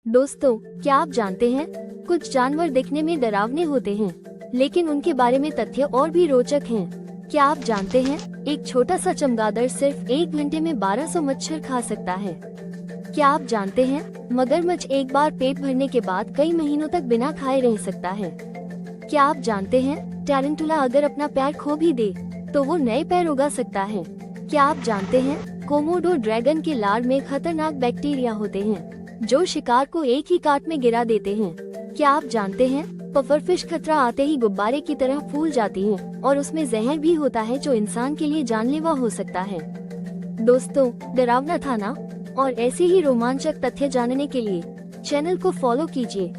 दोस्तों, क्या आप जानते हैं कुछ जानवर दिखने में डरावने होते हैं, लेकिन उनके बारे में तथ्य और भी रोचक हैं। क्या आप जानते हैं एक छोटा सा चमगादड़ सिर्फ 1 घंटे में 1200 मच्छर खा सकता है। क्या आप जानते हैं मगरमच्छ एक बार पेट भरने के बाद कई महीनों तक बिना खाए रह सकता है। क्या आप जानते हैं टैरेंटुला अगर अपना पैर खो भी दे तो वो नए पैर उगा सकता है। क्या आप जानते हैं कोमोडो ड्रैगन के लार में खतरनाक बैक्टीरिया होते हैं जो शिकार को एक ही काट में गिरा देते हैं। क्या आप जानते हैं पफरफिश खतरा आते ही गुब्बारे की तरह फूल जाती हैं और उसमें जहर भी होता है जो इंसान के लिए जानलेवा हो सकता है। दोस्तों, डरावना था ना? और ऐसे ही रोमांचक तथ्य जानने के लिए चैनल को फॉलो कीजिए।